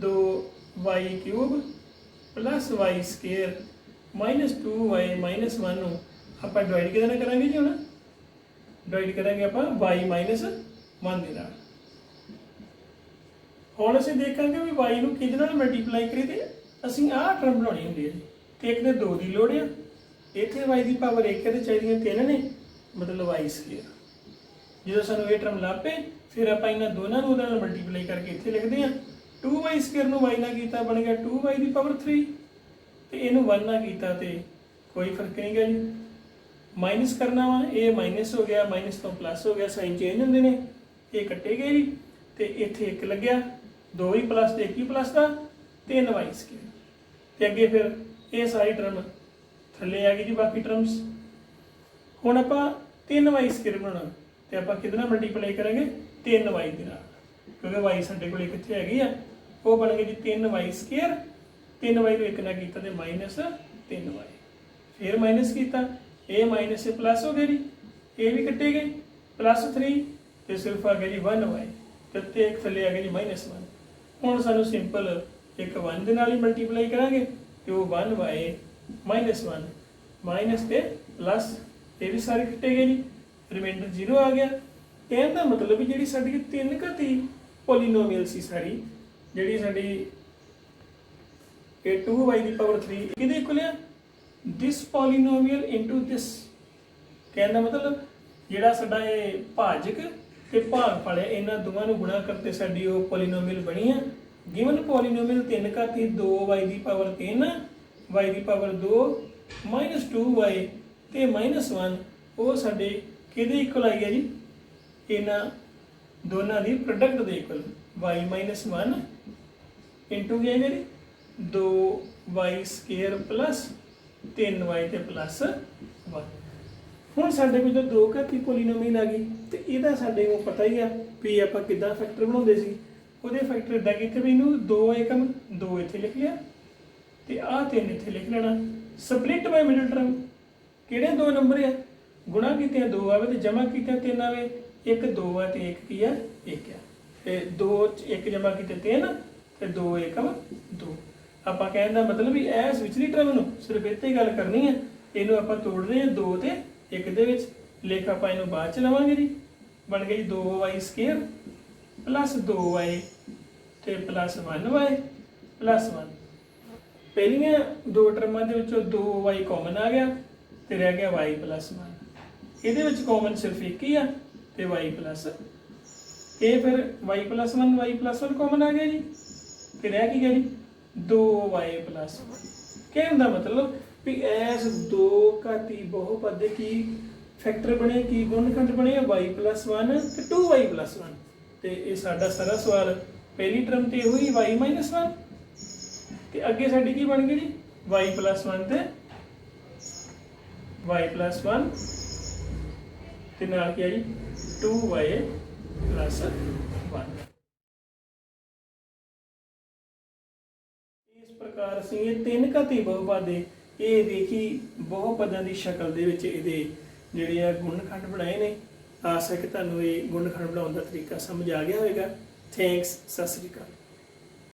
2y³ plus y square -2y -1 ਨੂੰ ਆਪਾਂ ਡਿਵਾਈਡ ਕਿਹਦੇ ਨਾਲ ਕਰਾਂਗੇ ਜੀ? ਹੁਣ ਡਿਵਾਈਡ ਕਰਾਂਗੇ ਆਪਾਂ y -1 ਦੇ ਨਾਲ। ਹੁਣ ਅਸੀਂ ਦੇਖਾਂਗੇ ਵੀ y ਨੂੰ ਕਿਹਦੇ ਨਾਲ ਮਲਟੀਪਲਾਈ ਕਰੀਏ ਤੇ ਅਸੀਂ ਆਹ ਟਰਮ ਬਣਾਉਣੀ ਹੁੰਦੀ ਹੈ ਜੀ। ਤੇ ਇੱਕ ਦੇ 2 ਦੀ ਲੋੜ ਆ, ਇੱਥੇ y ਦੀ ਪਾਵਰ 1 ਤੇ ਚਾਹੀਦੀਆਂ 3 ਨੇ मतलब y स्क्वायर। जो सानू ये टर्म ला पे फिर आप इन्होंने दोनों को मल्टीप्लाई करके इतने लिखते हैं। 2y स्क्वायर ਨੂੰ y ਨਾਲ ਕੀਤਾ बन गया 2y ਦੀ ਪਾਵਰ 3 ਤੇ ਇਹਨੂੰ 1 ਨਾਲ ਕੀਤਾ ਤੇ ਕੋਈ ਫਰਕ ਨਹੀਂ ਗਾ ਜੀ। ਮਾਈਨਸ ਕਰਨਾ ਵਾ, ਇਹ ਮਾਈਨਸ ਹੋ ਗਿਆ, ਮਾਈਨਸ ਤੋਂ ਪਲੱਸ ਹੋ ਗਿਆ, ਸਾਈਨ ਚੇਂਜ ਹੁੰਦੇ ਨੇ, ਇਹ ਕੱਟੇ ਗਏ ਜੀ ਤੇ ਇੱਥੇ 1 ਲੱਗਿਆ, 2y ਪਲੱਸ ਤੇ 1 ਹੀ ਪਲੱਸ ਦਾ 3y स्क्वायर ਤੇ ਅੱਗੇ ਫਿਰ ਇਹ ਸਾਰੀ ਟਰਮ ਥੱਲੇ ਆ ਗਈ ਜੀ ਬਾਕੀ ਟਰਮਸ। ਹੁਣ ਆਪਾਂ 3y ਸਕੁਅਰ ਬਣਾਉਣਾ ਤੇ ਆਪਾਂ ਕਿਹਦੇ ਨਾਲ ਮਲਟੀਪਲਾਈ ਕਰਾਂਗੇ 3y ਦੇ ਨਾਲ, ਕਿਉਂਕਿ y ਸਾਡੇ ਕੋਲ ਕਿੱਥੇ ਹੈਗੀ ਆ, ਉਹ ਬਣ ਗਈ ਜੀ 3y ਸਕੁਅਰ। 3y ਨੂੰ 1 ਨਾਲ ਕੀਤਾ ਤੇ -3y, ਫਿਰ ਮਾਈਨਸ ਕੀਤਾ, ਇਹ ਮਾਈਨਸ से प्लस हो गया जी, ਇਹ ਵੀ ਕੱਟੇ ਗਏ +3 ਤੇ ਸਿਰਫ ਆ ਗਿਆ ਜੀ 1y ਤੇ ਇੱਕ ਥੱਲੇ ਆ ਗਿਆ ਜੀ -1। ਹੁਣ ਸਾਨੂੰ ਸਿੰਪਲ ਇੱਕ 1 ਦੇ ਨਾਲ ਹੀ ਮਲਟੀਪਲਾਈ ਕਰਾਂਗੇ ਤੇ ਉਹ 1y -1 ਮਾਈਨਸ ਤੇ ਪਲੱਸ, ਇਹ ਵੀ ਸਾਰੇ ਕੱਟੇ ਗਏ ਜੀ, ਰਿਮਾਈਂਡਰ 0 ਆ ਗਿਆ। ਕਹਿਣ ਦਾ ਮਤਲਬ ਵੀ ਜਿਹੜੀ ਸਾਡੀ 3 ਘਾਤੀ ਪੋਲੀਨੋਮੀਅਲ ਸੀ ਸਾਰੀ, ਜਿਹੜੀ ਸਾਡੀ ਇਹ 2y ਦੀ ਪਾਵਰ 3 ਕਿਹਦੇ ਇਕੁਅਲ ਆ, ਦਿਸ ਪੋਲੀਨੋਮੀਅਲ ਇਨਟੂ ਦਿਸ। ਕਹਿਣ ਦਾ ਮਤਲਬ ਜਿਹੜਾ ਸਾਡਾ ਇਹ ਭਾਜਕ ਤੇ ਭਾਗਫਲ ਹੈ ਇਹਨਾਂ ਦੋਵਾਂ ਨੂੰ ਗੁਣਾ ਕਰਕੇ ਸਾਡੀ ਉਹ ਪੋਲੀਨੋਮੀਅਲ ਬਣੀ ਆ। ਗਿਵਨ ਪੋਲੀਨੋਮੀਅਲ 3 ਘਾਤੀ 2y ਦੀ ਪਾਵਰ 3 y ਦੀ ਪਾਵਰ 2 -2y ਤੇ -1 ਉਹ ਸਾਡੇ ਕਿਹਦੇ ਇਕੁਅਲ ਆਈ ਹੈ ਜੀ, ਇਹਨਾਂ ਦੋਨਾਂ ਦੀ ਪ੍ਰੋਡਕਟ ਦੇ ਇਕੁਅਲ y -1 ਇਨਟੂ ਕੀ ਹੈ ਜੀ 2y ਸਕੁਅਰ ਪਲੱਸ 3y ਤੇ ਪਲੱਸ 1। ਹੁਣ ਸਾਡੇ ਕੋਲ ਜੋ 2 ਘਾਤੀ ਪੋਲੀਨੋਮੀਅਲ ਆ ਗਈ ਤੇ ਇਹਦਾ ਸਾਡੇ ਨੂੰ ਪਤਾ ਹੀ ਆ ਵੀ ਆਪਾਂ ਕਿੱਦਾਂ ਫੈਕਟਰ ਬਣਾਉਂਦੇ ਸੀ। ਉਹਦੇ ਫੈਕਟਰ ਇਦਾਂ ਕੀਤੇ ਵੀ ਇਹਨੂੰ 2 ਏਕਮ 2 ਇੱਥੇ ਲਿਖ ਲਿਆ ਤੇ ਆਹ 3 ਇੱਥੇ ਲਿਖ ਲੈਣਾ। ਸਪਲਿਟ ਬਾਈ ਮਿਡਲ ਟਰਮ ਕਿਹੜੇ 2 ਨੰਬਰ ਆ, ਗੁਣਾ ਕੀਤੇ 2 ਆਵੇ ਤੇ ਜਮਾ ਕੀਤੇ 3 ਆਵੇ, 1 2 ਆ ਤੇ 1 ਕੀ ਆ 1 ਆ ਤੇ 2 1 ਜਮਾ ਕੀਤੇ 3 ਤੇ 2 ਏਕਮ 2। ਆਪਾਂ ਕਹਿਣ ਦਾ ਮਤਲਬ ਵੀ ਇਸ ਵਿਚਲੀ ਟਰਮ ਨੂੰ ਸਿਰਫ ਇੱਥੇ ਹੀ ਗੱਲ ਕਰਨੀ ਹੈ, ਇਹਨੂੰ ਆਪਾਂ ਤੋੜਦੇ ਹਾਂ 2 ਤੇ 1 ਦੇ ਵਿੱਚ, ਲੇਖ ਆਪਾਂ ਇਹਨੂੰ ਬਾਅਦ ਚ ਲਵਾਂਗੇ ਜੀ। ਬਣ ਗਈ 2y ਸਕੁਅਰ ਪਲੱਸ 2y ਤੇ ਪਲੱਸ 1y ਪਲੱਸ 1। ਪਹਿਲੀਆਂ 2 ਟਰਮਾਂ ਦੇ ਵਿੱਚੋਂ 2y ਕਾਮਨ ਆ ਗਿਆ ਤੇ ਰਹਿ ਗਿਆ y ਪਲੱਸ 1। ਇਹਦੇ ਵਿੱਚ ਕਾਮਨ ਸਿਰਫ ਇੱਕ ਹੀ ਆ ਤੇ y ਪਲੱਸ, ਇਹ ਫਿਰ y ਪਲੱਸ 1 ਕਾਮਨ ਆ ਗਿਆ ਜੀ ਤੇ ਰਹਿ ਕੀ ਗਿਆ ਜੀ 2y ਪਲੱਸ 1। ਕਹਿਣ ਦਾ ਮਤਲਬ ਵੀ ਐਸ 2 ਘਾਤੀ ਬਹੁਪਦ ਦੇ ਕੀ ਫੈਕਟਰ ਬਣੇ, ਕੀ ਗੁਣਨਖੰਡ ਬਣੇ y ਪਲੱਸ 1 ਤੇ 2y ਪਲੱਸ 1। ਤੇ ਇਹ ਸਾਡਾ ਸਾਰਾ ਸਵਾਲ ਪਹਿਲੀ ਟਰਮ ਤੇ ਹੋਈ y ਮਾਈਨਸ 1 ਤੇ ਅੱਗੇ ਸਾਡੀ ਕੀ ਬਣ ਗਈ ਜੀ y ਪਲੱਸ 1 ਤੇ y ਪਲੱਸ 1 ਤੇ ਨਾਲ ਕੀ ਹੈ ਜੀ 2y ਪਲੱਸ 1। ਇਸ ਪ੍ਰਕਾਰ ਅਸੀਂ ਇਹ 3 ਘਾਤੀ ਬਹੁਪਦ ਦੇ ਇਹ ਦੇਖੀ ਬਹੁਪਦਾਂ ਦੀ ਸ਼ਕਲ ਦੇ ਵਿੱਚ ਇਹਦੇ ਜਿਹੜੇ ਆ ਗੁਣਨਖੰਡ ਬਣਾਏ ਨੇ। ਆਸ ਹੈ ਕਿ ਤੁਹਾਨੂੰ ਇਹ ਗੁਣਨਖੰਡ ਬਣਾਉਣ ਦਾ ਤਰੀਕਾ ਸਮਝ ਆ ਗਿਆ ਹੋਵੇਗਾ। ਥੈਂਕਸ, ਸਤਿ ਸ੍ਰੀ ਅਕਾਲ।